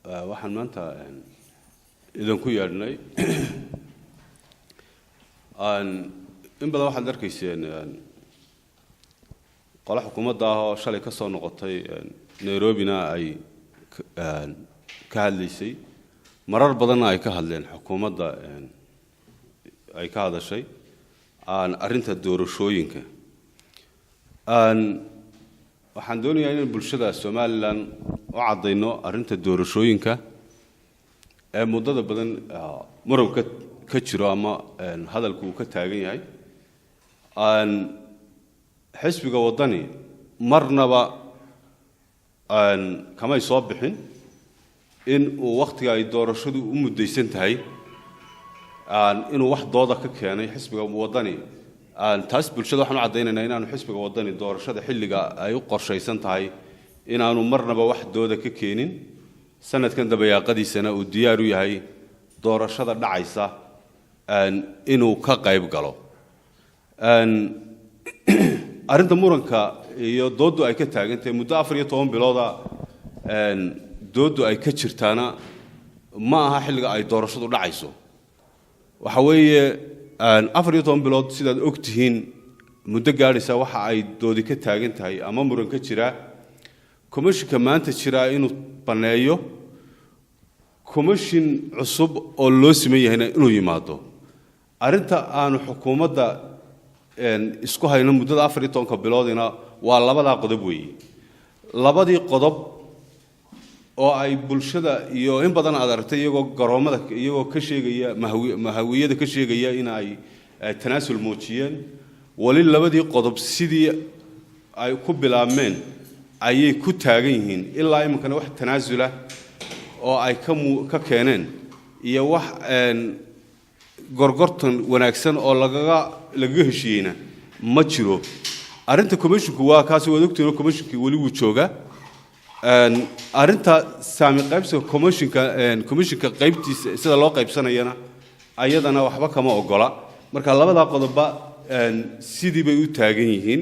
waxaan maanta idinku yeedhnay in badan waxaad arkayseen qolo xukuumadda ah oo shalay ka soo noqotay Nairobina ay ka hadlaysay marar badanna ay ka hadleen xukuumadda ay ka hadashay arrinta doorashooyinka waxaan doonayaa in bulshada Somaliland u cadeyno arrinta doorashooyinka ee muddada badan muranka ka jiro ama hadalku uu ka taagan yahay xisbiga wadani marnaba kama soo bixin in uu waqtiga ay doorashadu u mudaysan tahay inuu wax dooda ka keenay xisbiga wadani taas bulshada waxaan u cadeynaynaa inaanu xisbiga wadani doorashada xilliga ay u qorshaysan tahay inaanu marnaba wax dooda ka keenin sanadkan dabayaaqadiisana uu diyaar u yahay doorashada dhacaysa inuu ka qayb galo arrinta muranka iyo doodu ay ka taagantahay muddo 14 bilooda doodu ay ka jirtaana ma aha xilliga ay doorashadu dhacayso waxa weeye 14 bilood sidaad ogtihiin muddo gaadhaysa waxa ay doodi ka taagan tahay ama muran ka jira komishinka maanta jira inuu baneeyo komishin cusub oo loo sameeyay inuu yimaado arrinta aanu xukuumadda isku hayno muddada 14 biloodina waa labada qodob weeye labadii qodob oo ay bulshada iyo in badan aad aragtay iyagoo garoomada iyagoo ka sheegaya mahawiyada ka sheegaya in ay tanaasul muujiyeen wali labadii qodob sidii ay ku bilaabmeen ayay ku taagan yihiin ilaa imkana wax tanaasula oo ay ka keeneen iyo wax gorgortan wanaagsan oo laga heshiiyeyna ma jiro arrinta commissionku waa kaas wada ogtiin commissionki wali uu jooga arrinta saami qaybsiga commissionka qaybtiisa sida loo qaybsanayana ayadana waxba kama ogola marka labada qodobba sidii bay u taagan yihiin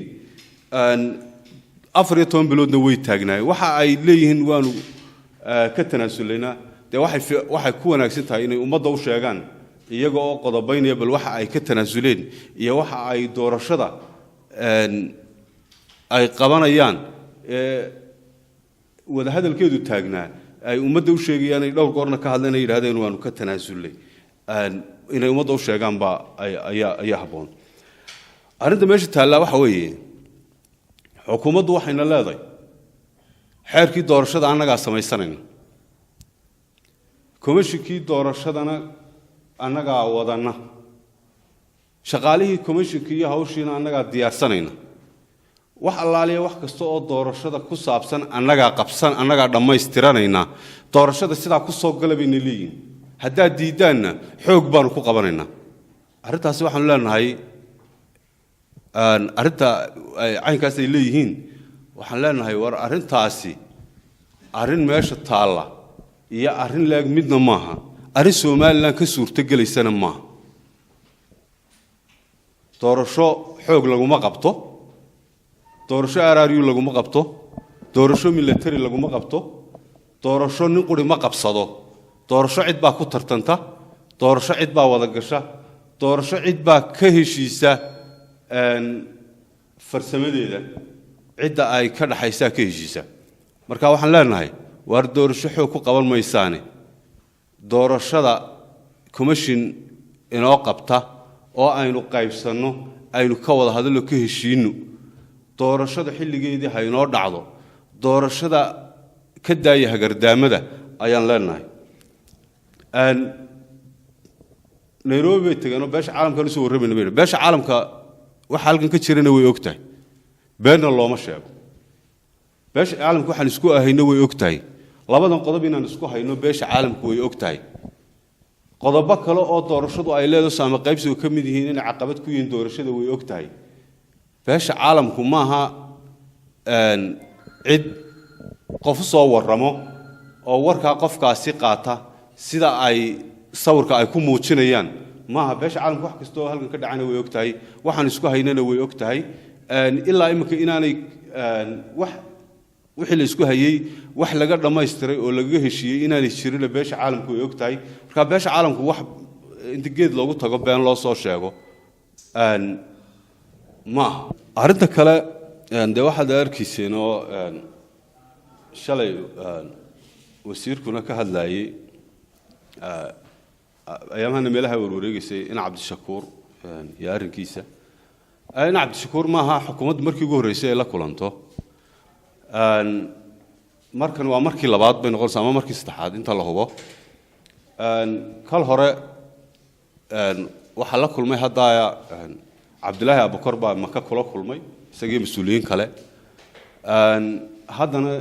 14 biloodna way taagnaayeen waxa ay leeyihiin waanu ka tanaasuleyna waxay ku wanaagsan tahay inay ummadda u sheegaan iyaga oo qodobaynaya bal waxa ay ka tanaasuleen iyo waxa ay doorashada ay qabanayaan wada hadalkeedu taagnaa ay ummadda u sheegayaan ay dhowr goorna ka hadleen ay yiraahdeen waanu ka tanaasulay inay ummadda u sheegaan ba ayaa haboon arrinta meesha taala waxa weeye xukuumaddu waxayna leedahay xeerkii doorashada annaga samaysanayna komishinkii doorashadana annaga wadana shaqaalihii komishinkii iyo hawshiina annaga diyaarsanayna wax allaaliya wax kasta oo doorashada ku saabsan annaga dhammaystiranayna doorashada sidaa ku soo galabayna leeyihiin haddaa diidaanna xoog baanu ku qabanaynaa arrintaasi waxaanu leenahay arrinta caynkaas ay leeyihiin waxaan leenahay war arrintaasi arrin meesha taalla iyo arrin leeg midna maaha arrin Somaliland ka suurtagelaysana maaha doorasho xoog laguma qabto doorasho araariyo laguma qabto doorasho military laguma qabto doorasho nin quri ma qabsado doorasho cid baa ku tartanta doorasho cid baa wada gasha doorasho cid baa ka heshiisa farsamadeeda cidda ay ka dhaxaysa ka heshiisa marka waxaan leenahay war doorasho xoog ku qaban maysaane doorashada commission inoo qabta oo aynu qaybsano aynu ka wada hadalno ka heshiino doorashada xilligeedii ha inoo dhacdo doorashada ka daaya hagardaamada ayaan leenahay Nairobi tagano beesha caalamka soo warramayna beesha caalamka waxa halkan ka jirana way ogtahay beena looma sheego beesha caalamka waxaan isku ahayno way ogtahay labadan qodob inaan isku hayno beesha caalamku way ogtahay qodobo kale oo doorashadu ay leedahay saama qaybsiga ka mid yihiin in caqabad ku yihiin doorashada way ogtahay beesha caalamku maaha cid qof soo warramo oo warka qofkaasi qaata sida ay sawirka ay ku muujinayaan maaha beesha caalamku wax kasta oo halkan ka dhacana way ogtahay waxaan isku haynana way ogtahay ilaa imika inaanay wax wixii la isku hayay wax laga dhameystiray oo laga heshiiyay inaan jirin beesha caalamku ay ogtahay marka beesha caalamku wax inta geed loogu tago been loo soo sheego ma arinta kale de waxa daarkiiseen oo shalay wasiirkuna ka hadlayay ayamaha meelaha warwareegaysay in Cabdishakuur iyo arrinkiisa in Cabdishakuur maaha xukuumadda markii ugu horeysay ee la kulanto markan waa markii labaad bay noqonaysaa ama markii saddexaad inta la hubo kal hore waxa la kulmay hadda Cabdilaahi Abukar baa maka kula kulmay isagii mas'uuliyiin kale haddana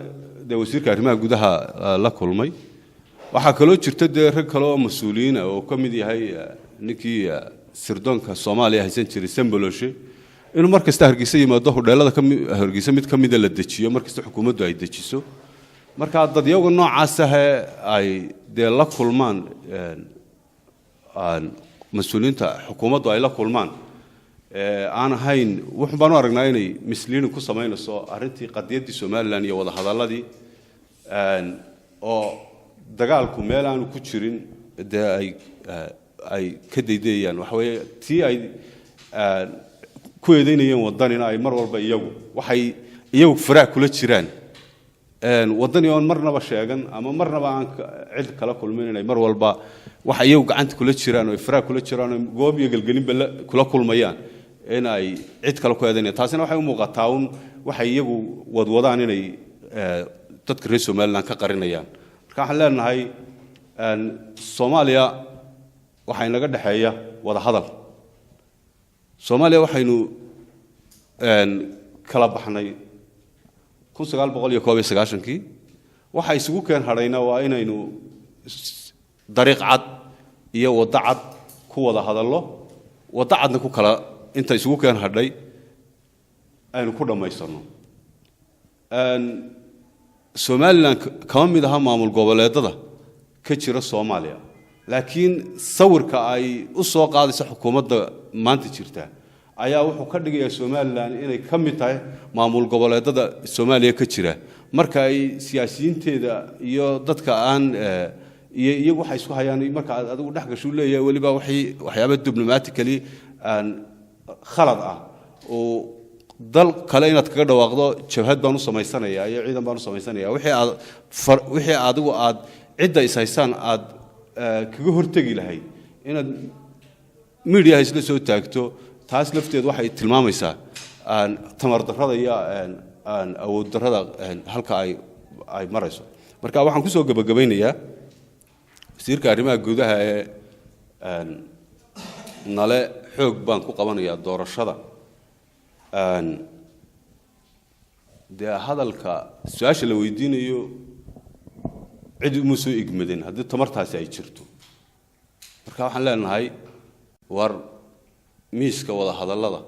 de wasiirka arrimaha gudaha la kulmay waxa kaloo jirta de rag kale oo mas'uuliyiin oo ka mid yahay ninkii sirdoonka Soomaaliya haysan jiray Samboloshe inuu markasta Hargeysa yimaado hodheelada Hargeysa mid ka mid la dejiyo markasta xukuumaddu ay dejiso marka dad iyagu noocaas ah ay de la kulmaan mas'uuliyiinta xukuumaddu ay la kulmaan aan ahayn wuxuu baan aragnaa inay misliin ku sameynayso arintii qadiyadii Soomaaliland iyo wada hadalladii oo dagaalku meel aan ku jirin ay ka deydayaan waxa weeye tii ay ku eedeynayeen wadanina ay mar walba waxay iyagu faraaq kula jiraan wadani oo marnaba sheegan ama marnaba aan cid kala kulmin inay mar walba waxa iyagu gacanta kula jiraan oo faraaq kula jiraan goob iyo galgalin kula kulmayaan in ay cid kale ku eedeynayaan taasina waxay u muuqataa waxay iyagu wadwadaan inay dadka reer Soomaaliland ka qarinayaan marka waxaan leenahay Soomaaliya waxa inaga dhaxeeya wada hadal Soomaaliya waxaynu kala baxnay 1991kii waxa isugu keen hadhayna waa inaynu dariiq cad iyo wada cad ku wada hadallo wada cadna ku kala inta isugu keen hadhay aynu ku dhameysano Soomaaliland kama mid aha maamul goboleedada ka jira Soomaaliya laakiin sawirka ay u soo qaadayso xukuumadda maanta jirta ayaa wuxuu ka dhigayaa Soomaaliland inay ka mid tahay maamul goboleedada Soomaaliya ka jira marka ay siyaasiyiinteeda iyo dadka aan iyagu waxay isku hayaan marka adigu dhax gasho leeyahay waliba waxyaabo diplomatically khalad ah oo dal kale inaad kaga dhawaaqdo jabhad baan u sameysanayaa iyo ciidan baan u sameysanayaa wixii adigu aad cidda is haysaan aad kaga hortagi lahayd inaad media isla soo taagto taas lafteed waxay tilmaamaysaa tamar darrada iyo awood darrada halka ay marayso marka waxaan ku soo gabagabeynayaa wasiirka arrimaha gudaha ee nale xoog baan ku qabanayaa doorashada de hadalka su'aasha la weydiinayo cid uma soo igmadeen haddii tamartaasi ay jirto marka waxaan leenahay war miiska wada hadallada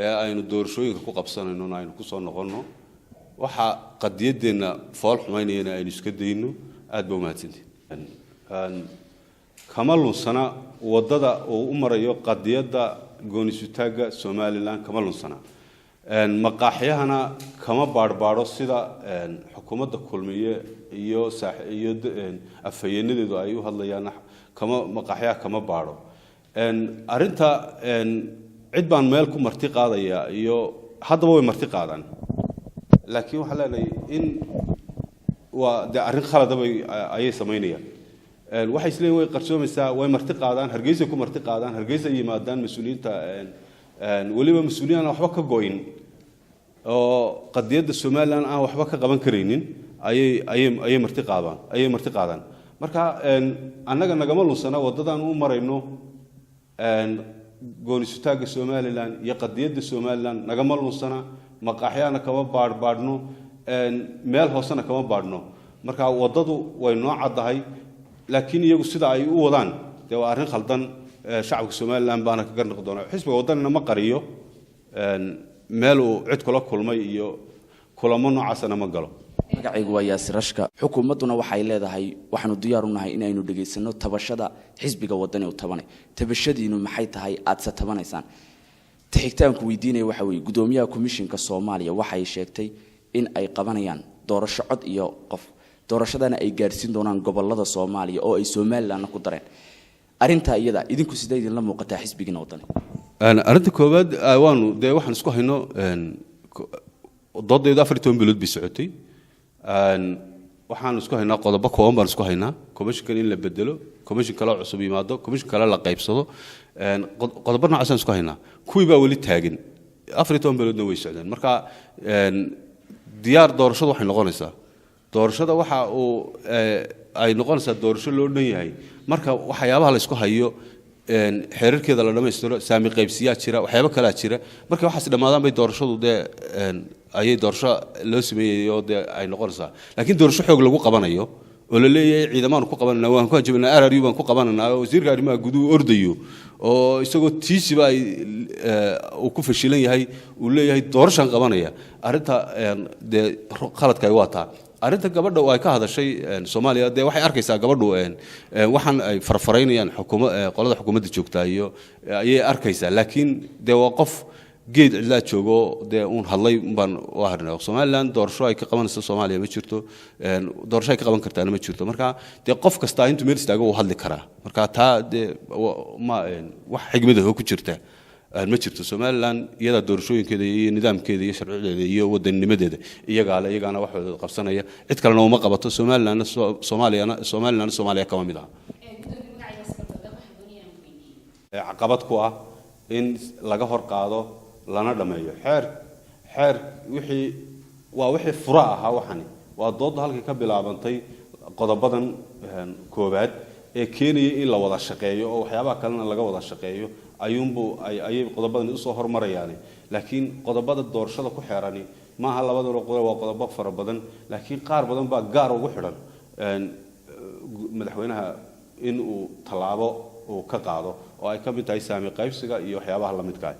ee aynu doorashooyinka ku qabsanayno aynu ku soo noqono waxa qadiyadeena fool xumaynayna aynu iska dayno aad baa mahadsantiin kama lunsana wadada oo u marayo qadiyada goonisutaaga Soomaaliland kama lunsana maqaaxyahana kama baarbaaro sida xukuumadda kulmiye iyo afhayeenadeedu ay u hadlayaan kama maqaaxyaha kama baaro arinta cid baan meel ku marti qaadaya iyo haddaba way marti qaadaan laakiin waxa leenahay in waa de arrin khalad ay sameynayaan waxay isleeyihiin way qarsoomaysaa way marti qaadaan Hargeysa ku marti qaadaan Hargeysa yimaadaan mas'uuliyiinta waliba mas'uuliyiin waxba ka gooyin oo qadiyada Soomaaliland aan waxba ka qaban kareynin ayay marti qaadaan marka annaga nagama lunsana wadadan u marayno goonisutaaga Soomaaliland iyo qadiyada Soomaaliland nagama lunsana maqaaxyana kama baarbaadno meel hoosana kama baadno marka wadadu way noo cadahay laakiin iyagu sida ay u wadaan de waa arrin khaldan shacabka Soomaaliland baana ka garnaq doona xisbiga wadanna ma qariyo meel uu cid kula kulmay iyo kulamo noocaasna ma galo magacaygu waa Yaasir Rashka xukuumaduna waxay leedahay waxaanu diyaar u nahay inaynu dhageysano tabashada xisbiga wadani u tabanay tabashadiinu maxay tahay aad sa tabanaysaan taxigtaanku weydiinay waxa weey gudoomiyaha komishinka Soomaaliya waxay sheegtay in ay qabanayaan doorasho cod iyo qof doorashadana ay gaarsiin doonaan gobolada Soomaaliya oo ay Somaliland ku dareen arinta iyada idinku sidee idin la muuqataa xisbiga wadani arinta koobaad waanu de waxaan isku hayno doodayda 14 bilood bi socotay waxaan isku haynaa qodobo kooban baan isku haynaa commission in la bedelo commission kale cusub yimaado commission kale la qaybsado qodobo noocaas aan isku haynaa kuwii baa wali taagan 14 biloodna way socdeen marka diyaar doorashadu waxay noqonaysaa doorashada waxa uu ay noqonaysaa doorasho loo dhan yahay marka waxyaabaha la isku hayo xeerarkeeda la dhameystiro saami qaybsiyaa jira waxyaabo kale jira marka waxaas dhamaadaan bay doorashadu ayay doorasho loo sameeyo ay noqonaysaa laakiin doorasho xoog lagu qabanayo oo la leeyahay ciidamada ku qabanana waan ku hajabnaa RRU baan ku qabanana wasiirka arrimaha guduhu ordayo oo isagoo tiisiba ay uu ku fashilan yahay uu leeyahay doorashan qabanaya arinta qaladka ay wataa arinta gabadha oo ay ka hadashay Soomaaliya waxay arkaysaa gabadhu waxaan ay farfaraynayaan qolada xukuumadda joogta iyo ayay arkaysaa laakiin waa qof geed cidla joogo uun hadlay baan waharnaa Somaliland doorasho ay ka qabanayso Soomaaliya ma jirto doorasho ay ka qaban kartaa ma jirto marka qof kasta intuu meel istaago uu hadli karaa marka taa ma wax xigmad ah ku jirta ma jirto Somaliland iyada doorashooyinkeeda iyo nidaamkeeda iyo sharciyeeda iyo wadanimadeeda iyagana wax wada qabsanaya cid kalena uma qabato Somaliland Soomaaliya kama mid ah caqabad ku ah in laga hor qaado lana dhameeyo xeer wixii fura ahaa waxani waa dood halkii ka bilaabantay qodobadan koobaad ee keenaya in la wada shaqeeyo oo waxyaabaha kalena laga wada shaqeeyo ayay qodobadan u soo hormarayaan laakiin qodobada doorashada ku xeerani ma aha labadaba qodob waa qodobo fara badan laakiin qaar badan baa gaar ugu xidhan madaxweynaha in uu talaabo uu ka qaado oo ay ka mid tahay saami qaybsiga iyo waxyaabaha la midka ah